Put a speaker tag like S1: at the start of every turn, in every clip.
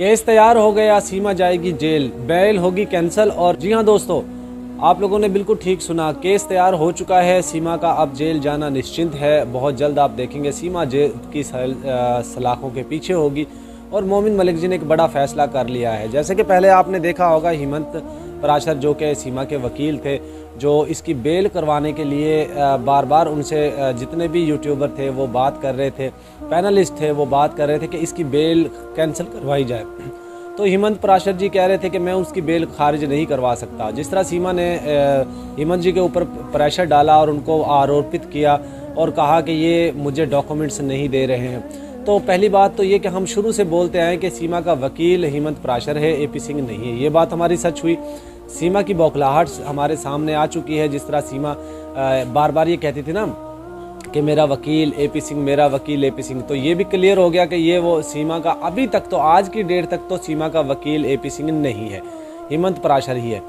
S1: Case तैयार हो गया, सीमा जाएगी जेल, बेल होगी कैंसिल। और जी हाँ दोस्तों, आप लोगों ने बिल्कुल ठीक सुना, केस तैयार हो चुका है। सीमा का अब जेल जाना निश्चिंत है। बहुत जल्द आप देखेंगे सीमा जेल की सलाखों के पीछे होगी। और मोमिन मलिक जी ने एक बड़ा फैसला कर लिया है। जैसे कि पहले आपने देखा होगा, हेमंत पराशर जो कि सीमा के वकील थे, जो इसकी बेल करवाने के लिए बार बार उनसे जितने भी यूट्यूबर थे वो बात कर रहे थे, पैनलिस्ट थे वो बात कर रहे थे कि इसकी बेल कैंसिल करवाई जाए। तो हेमंत पराशर जी कह रहे थे कि मैं उसकी बेल खारिज नहीं करवा सकता। जिस तरह सीमा ने हेमंत जी के ऊपर प्रेशर डाला और उनको आरोपित किया और कहा कि ये मुझे डॉक्यूमेंट्स नहीं दे रहे हैं, तो पहली बात तो ये कि हम शुरू से बोलते आए कि सीमा का वकील हेमंत पराशर है, एपी सिंह नहीं है। ये बात हमारी सच हुई। सीमा की बौखलाहट हमारे सामने आ चुकी है। जिस तरह सीमा बार बार ये कहती थी ना कि मेरा वकील एपी सिंह, मेरा वकील एपी सिंह, तो ये भी क्लियर हो गया कि ये वो सीमा का अभी तक तो आज की डेट तक तो सीमा का वकील एपी सिंह नहीं है, हेमंत पराशर ही है।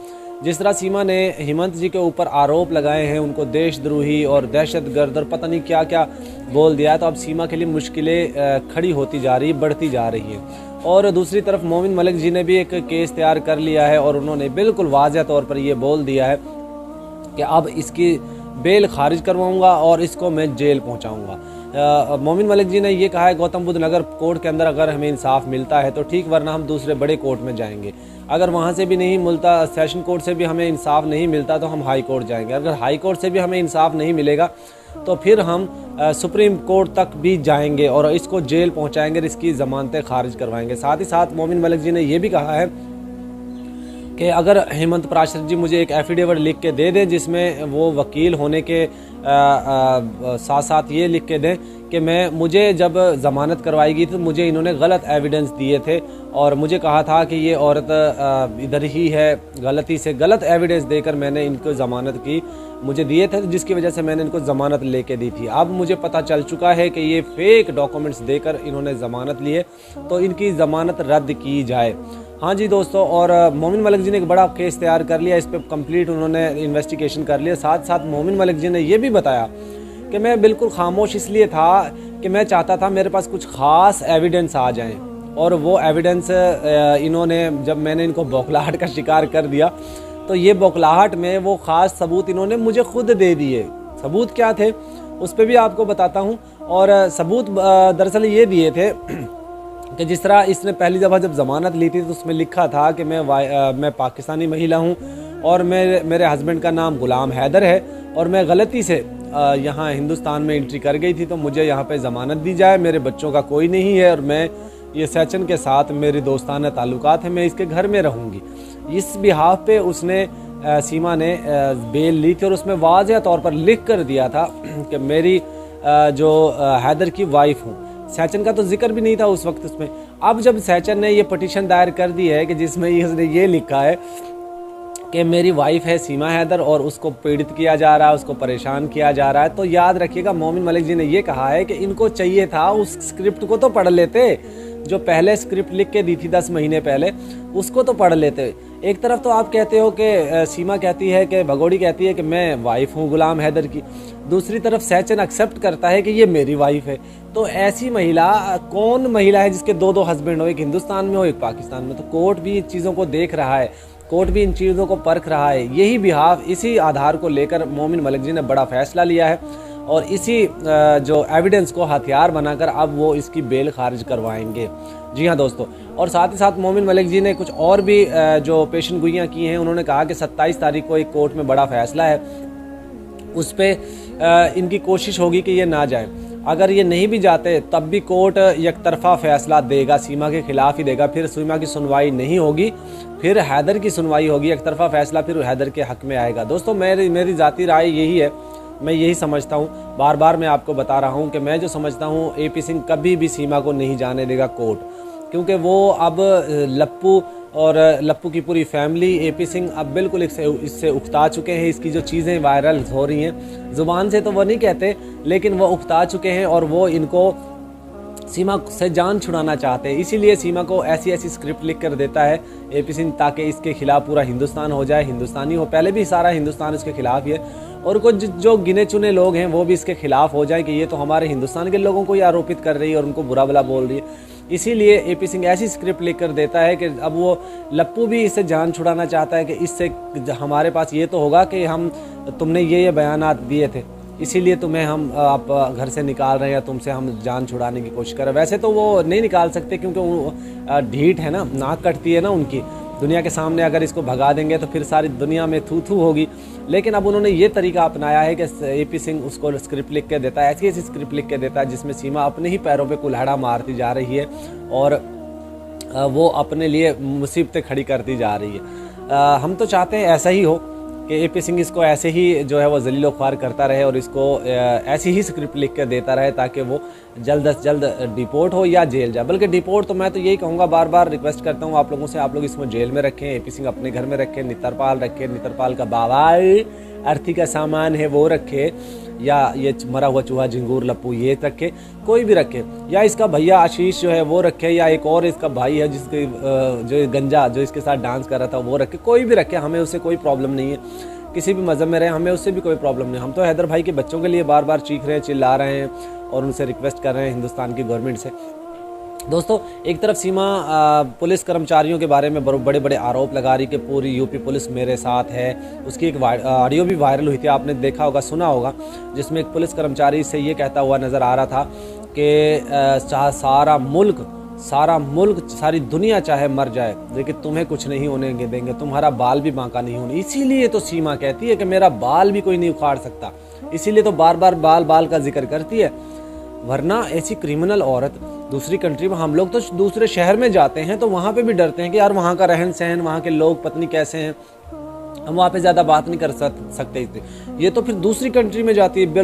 S1: जिस तरह सीमा ने हेमंत जी के ऊपर आरोप लगाए हैं, उनको देशद्रोही और दहशतगर्द और पता नहीं क्या क्या बोल दिया है, तो अब सीमा के लिए मुश्किलें खड़ी होती जा रही, बढ़ती जा रही हैं। और दूसरी तरफ मोमिन मलिक जी ने भी एक केस तैयार कर लिया है और उन्होंने बिल्कुल वाज़ह तौर पर ये बोल दिया है कि अब इसकी बेल खारिज करवाऊंगा और इसको मैं जेल पहुंचाऊंगा। मोमिन मलिक जी ने ये कहा है गौतम बुद्ध नगर कोर्ट के अंदर अगर हमें इंसाफ मिलता है तो ठीक, वरना हम दूसरे बड़े कोर्ट में जाएंगे। अगर वहाँ से भी नहीं मिलता, सेशन कोर्ट से भी हमें इंसाफ नहीं मिलता, तो हम हाई कोर्ट जाएंगे। अगर हाई कोर्ट से भी हमें इंसाफ नहीं मिलेगा तो फिर हम सुप्रीम कोर्ट तक भी जाएंगे और इसको जेल पहुँचाएँगे, इसकी ज़मानतें खारिज करवाएंगे। साथ ही साथ मोमिन मलिक जी ने यह भी कहा है कि अगर हेमंत पराशर जी मुझे एक एफिडेविट लिख के दे दें जिसमें वो वकील होने के साथ साथ ये लिख के दें कि मुझे जब ज़मानत करवाई गई तो मुझे इन्होंने गलत एविडेंस दिए थे और मुझे कहा था कि ये औरत इधर ही है, गलती से गलत एविडेंस देकर मैंने इनको ज़मानत की, मुझे दिए थे, जिसकी वजह से मैंने इनको ज़मानत लेके दी थी। अब मुझे पता चल चुका है कि ये फेक डॉक्यूमेंट्स देकर इन्होंने ज़मानत लिए, तो इनकी ज़मानत रद्द की जाए। हाँ जी दोस्तों, और मोमिन मलिक जी ने एक बड़ा केस तैयार कर लिया, इस पर कंप्लीट उन्होंने इन्वेस्टिगेशन कर लिया। साथ साथ मोमिन मलिक जी ने ये भी बताया कि मैं बिल्कुल खामोश इसलिए था कि मैं चाहता था मेरे पास कुछ ख़ास एविडेंस आ जाएं, और वो एविडेंस इन्होंने, जब मैंने इनको बौखलाहट का शिकार कर दिया तो ये बौखलाहट में वो ख़ास सबूत इन्होंने मुझे खुद दे दिए। सबूत क्या थे उस पर भी आपको बताता हूँ। और सबूत दरअसल ये दिए थे कि जिस तरह इसने पहली दफ़ा जब ज़मानत ली थी तो उसमें लिखा था कि मैं पाकिस्तानी महिला हूँ और मेरे हस्बैंड का नाम ग़ुलाम हैदर है और मैं गलती से यहाँ हिंदुस्तान में एंट्री कर गई थी, तो मुझे यहाँ पे ज़मानत दी जाए, मेरे बच्चों का कोई नहीं है और मैं ये सचिन के साथ मेरी दोस्ताना ताल्लुकात है, मैं इसके घर में रहूँगी। इस बिहाफ पे उसने सीमा ने बेल ली थी और उसमें वाज़ह तौर पर लिख कर दिया था कि मेरी जो हैदर की वाइफ हूँ। सैचन का तो जिक्र भी नहीं था उस वक्त उसमें। अब जब सैचन ने ये पटिशन दायर कर दी है कि जिसमें इसने ये लिखा है कि मेरी वाइफ है सीमा हैदर और उसको पीड़ित किया जा रहा है, उसको परेशान किया जा रहा है, तो याद रखिएगा मोमिन मलिक जी ने ये कहा है कि इनको चाहिए था उस स्क्रिप्ट को तो पढ़ लेते, जो पहले स्क्रिप्ट लिख के दी थी 10 महीने पहले, उसको तो पढ़ लेते। एक तरफ तो आप कहते हो कि सीमा कहती है कि भगोड़ी कहती है कि मैं वाइफ हूँ ग़ुलाम हैदर की, दूसरी तरफ सैचन एक्सेप्ट करता है कि ये मेरी वाइफ है। तो ऐसी महिला, कौन महिला है जिसके दो हस्बैंड हो, एक हिंदुस्तान में हो एक पाकिस्तान में? तो कोर्ट भी इन चीज़ों को देख रहा है, कोर्ट भी इन चीज़ों को परख रहा है। यही बिहाफ, इसी आधार को लेकर मोमिन मलिक जी ने बड़ा फैसला लिया है और इसी जो एविडेंस को हथियार बनाकर अब वो इसकी बेल खारिज करवाएंगे। जी हाँ दोस्तों, और साथ ही साथ मोमिन मलिक जी ने कुछ और भी जो पेशन गोइयाँ की हैं। उन्होंने कहा कि 27 तारीख को एक कोर्ट में बड़ा फैसला है, उस पर इनकी कोशिश होगी कि ये ना जाए। अगर ये नहीं भी जाते तब भी कोर्ट एक तरफा फैसला देगा, सीमा के खिलाफ ही देगा, फिर सीमा की सुनवाई नहीं होगी, फिर हैदर की सुनवाई होगी। एक तरफा फैसला फिर हैदर के हक में आएगा। दोस्तों मेरी ज़ाती राय यही है, मैं यही समझता हूँ, बार बार मैं आपको बता रहा हूँ कि मैं जो समझता हूँ एपी सिंह कभी भी सीमा को नहीं जाने देगा कोर्ट, क्योंकि वो अब लप्पू और लप्पू की पूरी फैमिली, एपी सिंह अब बिल्कुल इससे उकता चुके हैं। इसकी जो चीज़ें वायरल हो रही हैं, ज़ुबान से तो वो नहीं कहते लेकिन वो उकता चुके हैं और वो इनको सीमा से जान छुड़ाना चाहते हैं। इसीलिए सीमा को ऐसी ऐसी स्क्रिप्ट लिख कर देता है एपी सिंह ताकि इसके खिलाफ पूरा हिंदुस्तान हो जाए, हिंदुस्तानी हो। पहले भी सारा हिंदुस्तान इसके खिलाफ ही है और कुछ जो गिने चुने लोग हैं वो भी इसके खिलाफ हो जाए कि ये तो हमारे हिंदुस्तान के लोगों को ही आरोपित कर रही है और उनको बुरा भला बोल रही है। इसीलिए AP सिंह ऐसी स्क्रिप्ट लिख कर देता है कि अब वो लप्पू भी इससे जान छुड़ाना चाहता है कि इससे हमारे पास ये तो होगा कि तुमने ये बयानात दिए थे, इसीलिए तुम्हें हम आप घर से निकाल रहे हैं या तुमसे हम जान छुड़ाने की कोशिश कर रहे हैं। वैसे तो वो नहीं निकाल सकते क्योंकि वो ढीठ है ना, नाक कटती है ना उनकी, दुनिया के सामने अगर इसको भगा देंगे तो फिर सारी दुनिया में थू थू होगी। लेकिन अब उन्होंने ये तरीका अपनाया है कि AP सिंह उसको स्क्रिप्ट लिख के देता है, ऐसी ऐसी स्क्रिप्ट लिख के देता है जिसमें सीमा अपने ही पैरों पे कुल्हाड़ा मारती जा रही है और वो अपने लिए मुसीबतें खड़ी करती जा रही है। हम तो चाहते हैं ऐसा ही हो कि AP सिंह इसको ऐसे ही जो है वो जलीलो ख्वार करता रहे और इसको ऐसी ही स्क्रिप्ट लिख कर देता रहे ताकि वो जल्द से जल्द डिपोर्ट हो या जेल जाए। बल्कि डिपोर्ट तो मैं तो यही कहूँगा, बार बार रिक्वेस्ट करता हूँ आप लोगों से, आप लोग इसको जेल में रखें, AP सिंह अपने घर में रखें, नितरपाल रखें, नितरपाल का बाबाई अर्थी का सामान है वो रखे, या ये मरा हुआ चूहा झिंगूर लप्पू ये रखे, कोई भी रखे, या इसका भैया आशीष जो है वो रखे, या एक और इसका भाई है जिसके जो गंजा जो इसके साथ डांस कर रहा था वो रखे, कोई भी रखे, हमें उससे कोई प्रॉब्लम नहीं है। किसी भी मज़हब में रहे हमें उससे भी कोई प्रॉब्लम नहीं। हम तो हैदर भाई के बच्चों के लिए बार बार चीख रहे हैं, चिल्ला रहे हैं और उनसे रिक्वेस्ट कर रहे हैं हिंदुस्तान की गवर्नमेंट से। दोस्तों, एक तरफ सीमा पुलिस कर्मचारियों के बारे में बड़े बड़े आरोप लगा रही कि पूरी यूपी पुलिस मेरे साथ है। उसकी एक ऑडियो भी वायरल हुई थी, आपने देखा होगा, सुना होगा, जिसमें एक पुलिस कर्मचारी से ये कहता हुआ नज़र आ रहा था कि सारा मुल्क सारी दुनिया चाहे मर जाए लेकिन तुम्हें कुछ नहीं होने देंगे, तुम्हारा बाल भी बांका नहीं होने। इसीलिए तो सीमा कहती है कि मेरा बाल भी कोई नहीं उखाड़ सकता, इसीलिए तो बार बार बाल का जिक्र करती है। वरना ऐसी क्रिमिनल औरत दूसरी कंट्री में, हम लोग तो दूसरे शहर में जाते हैं तो वहाँ पे भी डरते हैं कि यार वहाँ का रहन सहन, वहाँ के लोग पत्नी कैसे हैं, हम वहाँ पे ज़्यादा बात नहीं कर सकते। ये तो फिर दूसरी कंट्री में जाती है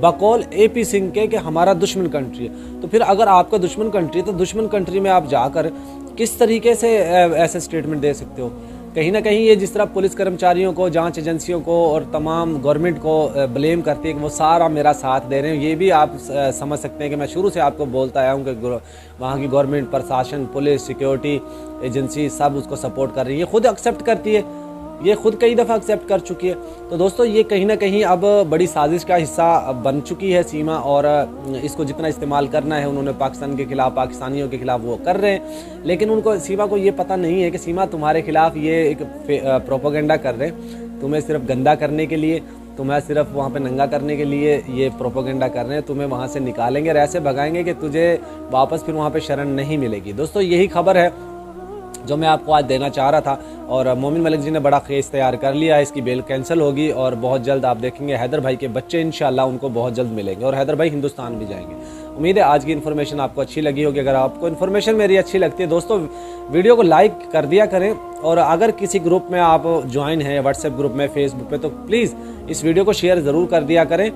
S1: बकौल AP सिंह के कि हमारा दुश्मन कंट्री है। तो फिर अगर आपका दुश्मन कंट्री है तो दुश्मन कंट्री में आप जाकर किस तरीके से ऐसे स्टेटमेंट दे सकते हो? कहीं ना कहीं ये जिस तरह पुलिस कर्मचारियों को, जांच एजेंसियों को और तमाम गवर्नमेंट को ब्लेम करती है कि वो सारा मेरा साथ दे रहे हैं, ये भी आप समझ सकते हैं कि मैं शुरू से आपको बोलता आया हूँ कि वहाँ की गवर्नमेंट, प्रशासन, पुलिस, सिक्योरिटी एजेंसी सब उसको सपोर्ट कर रही है, खुद एक्सेप्ट करती है, ये खुद कई दफ़ा एक्सेप्ट कर चुकी है। तो दोस्तों, ये कहीं ना कहीं अब बड़ी साजिश का हिस्सा बन चुकी है सीमा, और इसको जितना इस्तेमाल करना है उन्होंने पाकिस्तान के खिलाफ, पाकिस्तानियों के खिलाफ वो कर रहे हैं। लेकिन उनको, सीमा को ये पता नहीं है कि सीमा तुम्हारे खिलाफ ये एक प्रोपोगेंडा कर रहे हैं, तुम्हें सिर्फ गंदा करने के लिए, तुम्हें सिर्फ वहाँ पे नंगा करने के लिए ये प्रोपोगेंडा कर रहे हैं, तुम्हें वहाँ से निकालेंगे और ऐसे भगाएंगे कि तुझे वापस फिर वहाँ पे शरण नहीं मिलेगी। दोस्तों, यही खबर है जो मैं आपको आज देना चाह रहा था, और मोमिन मलिक जी ने बड़ा केस तैयार कर लिया है, इसकी बेल कैंसिल होगी और बहुत जल्द आप देखेंगे हैदर भाई के बच्चे इंशाल्लाह उनको बहुत जल्द मिलेंगे और हैदर भाई हिंदुस्तान भी जाएंगे। उम्मीद है आज की इन्फॉर्मेशन आपको अच्छी लगी होगी। अगर आपको इन्फॉर्मेशन मेरी अच्छी लगती है दोस्तों, वीडियो को लाइक कर दिया करें, और अगर किसी ग्रुप में आप ज्वाइन हैं, व्हाट्सएप ग्रुप में, फेसबुक पे, तो प्लीज़ इस वीडियो को शेयर ज़रूर कर दिया करें।